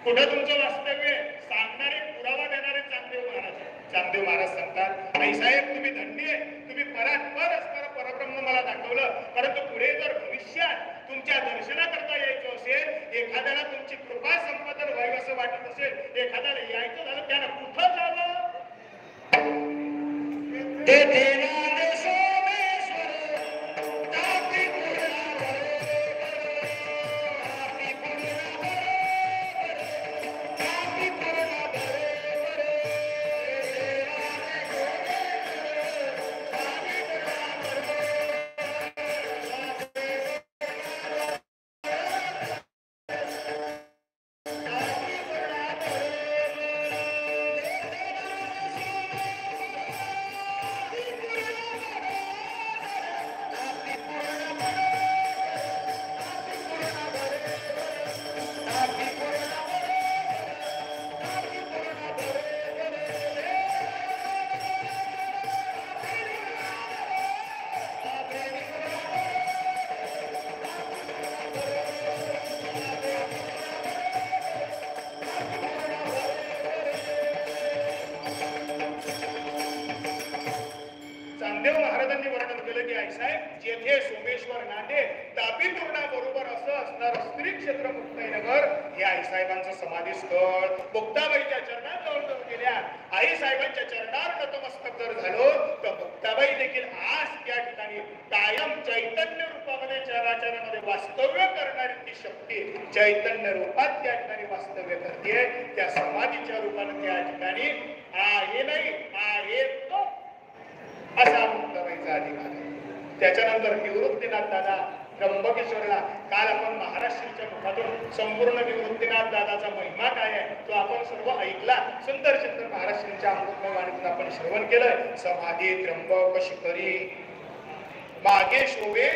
कुठं तुमचं वास्तव्य सांगणारे पुरावा देणारे चांगदेव महाराज. चांगदेव महाराज सांगतात, आई साहेब तुम्ही धन्य, तुम्ही परात्पर असणारा परब्रह्म मला दाखवलं, परंतु पुढे जर भविष्यात तुमच्या दर्शनाकरता यायचं असेल, एखाद्याला तुमची कृपा संपादन व्हावी असं वाटत असेल, एखाद्याला यायचं झालं त्यानं कुठं जावं? ते देवाने सोमेश्वर तापी चांगदेव महाराजांनी वर्णन केलं की आई साहेब, जेथे सोमेश्वर नांदे तापी तोरणा बरोबर असं असणार स्त्री क्षेत्र मुक्ताईनगर हे आई साहेबांचं समाधी स्थळ. मुक्ताबाईच्या चरणात जवळ गेल्या, आई साहेबांच्या चरणावर नतमस्तक जर झालो तर मुक्ताबाई देखील आज त्या ठिकाणी कायम चैतन्य रूपामध्ये चराचरामध्ये वास्तव्य करणारी ती शक्ती चैतन्य रूपात त्या ठिकाणी वास्तव्य करते. त्या समाधीच्या रूपाने त्या ठिकाणी आहे नाही आहे तो असा मुक्ताबाईचा अधिकार आहे. त्याच्यानंतर निवृत्तीनाथ दादा त्र्यंबकेश्वरला, काल आपण महाराष्ट्राच्या मुखातून संपूर्ण निवृत्तीनाथ दादाचा महिमा काय आहे तो आपण सर्व ऐकला. सुंदर चित्र महाराष्ट्राच्या अमृतमयवाणीतून आपण श्रवण केलंय. समाधी त्र्यंबक शिखरी मागे शोभे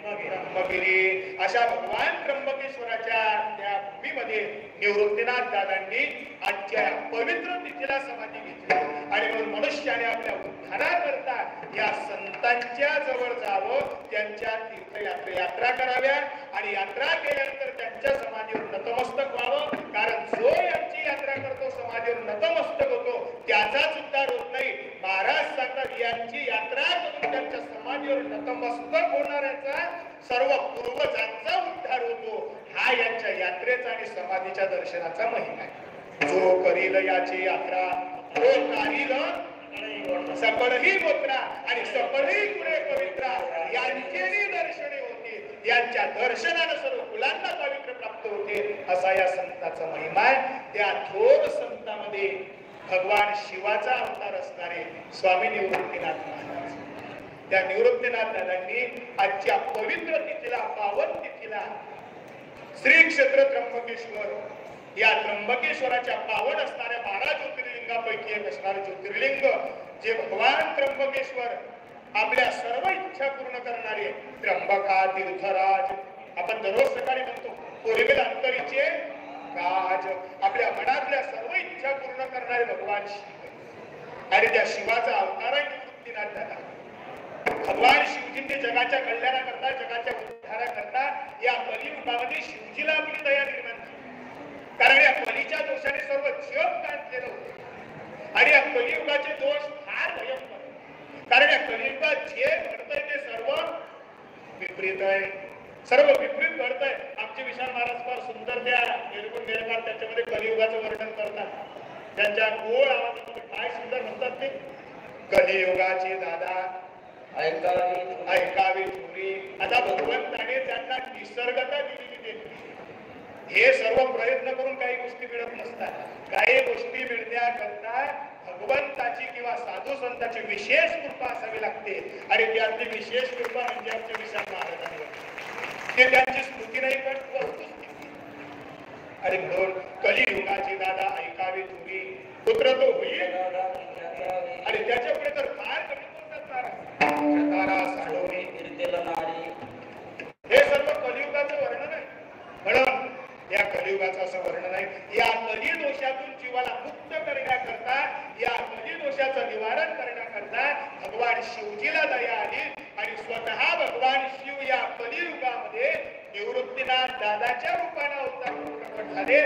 ब्रह्मगिरी, अशा भगवान त्र्यंबकेश्वराच्या त्या भूमीमध्ये निवृत्तीनाथ दादांनी आजच्या पवित्र तिथीला समाधी घेतली. आणि म्हणून मनुष्याने आपल्या उद्धाराकरता या संतांच्या जवळ जावं, त्यांच्या तीर्थयात्रा कराव्या आणि यात्रा केल्यानंतर त्यांच्या समाधीवर नतमस्तक व्हावं. कारण जो यांची यात्रा करतो, समाधीवर नतमस्तक होतो, त्याचाच उद्धार होत नाही. महाराज सांगतात, यांची यात्रा करून त्यांच्या समाधीवर नतमस्तक होणाऱ्याचा सर्व पूर्वजांचा उद्धार होतो. हा यांच्या यात्रेचा आणि समाधीच्या दर्शनाचा महिमा आहे. जो करील याची यात्रा तो कारील सकळही गोत्रा आणि सकळही गुणे पवित्रा, यांचेही दर्शने होते. यांच्या दर्शनाने सर्व कुलांना पवित्र प्राप्त होते, असा या संताचा महिमा आहे. त्या थोर संतांमध्ये भगवान शिवाचा अवतार असणारे स्वामी निवृत्तीनाथ महाराज, त्या निवृत्तीनाथ दादांनी आजच्या पवित्र तिथीला, पावन तिथीला श्री क्षेत्र त्र्यंबकेश्वर, या त्र्यंबकेश्वराच्या पावन असणाऱ्या 12 ज्योतिर्लिंगापैकी एक असणारे ज्योतिर्लिंग जे भगवान त्र्यंबकेश्वर आपल्या सर्व इच्छा पूर्ण करणारे त्र्यंबका तीर्थराज, आपण दररोज सकाळी म्हणतो पूर्वेला अंतरीचे राज, आपल्या मनातल्या सर्व इच्छा पूर्ण करणारे भगवान शिव. आणि त्या शिवाचा अवतार आहे निवृत्तीनाथ दादा. भगवान शिवजींनी जगाच्या कल्याणाकरता, जगाच्या उद्धाराकरता या कलियुगामध्ये शिवजीला आपली दया निर्माण केली. कारण या कलीच्या दोषाने सर्व जग गांजलेलं होतं. आणि या कलियुगाचे दोष फार भयंकर, कारण या कलियुगात जे घडतंय ते सर्व विपरीत आहे, सर्व विपरीत घडतंय. आमचे विशाल महाराज फार सुंदर त्या निर्गुण निराकार त्याच्यामध्ये कलियुगाचं वर्णन करतात. त्यांच्या गोड आवाजामध्ये काय सुंदर म्हणतात ते, कलियुगाची दादा ऐकावी थोरी. आता भगवंताने त्यांना निसर्गता दिलेली आहे. हे सर्व प्रयत्न करून काही गोष्टी मिळत नसतात. काही गोष्टी मिळण्याकरता भगवंताची किंवा साधू संतांची विशेष कृपा असावी लागते. आणि त्यातली विशेष कृपा म्हणजे आमच्या विशाल महाराजांवर. ते त्यांची स्तुती नाही पण वस्तुस्थिती. आणि म्हणून कलियुगाची दादा ऐकावी थोरी, पुत्र तो होईल आणि त्याच्या पुढे तर फार कमी हे सर्व कलियुगाचं वर्णन आहे. म्हणून या कलियुगाचं असं वर्णन आहे, या कली दोषातून जीवाला मुक्त करण्याकरता, या कली दोषाचं निवारण करण्याकरता भगवान शिवजीला दया आली आणि स्वतः भगवान शिव या कलियुगामध्ये निवृत्तीनाथ दादाच्या रूपाने अवतार प्रकट झाले.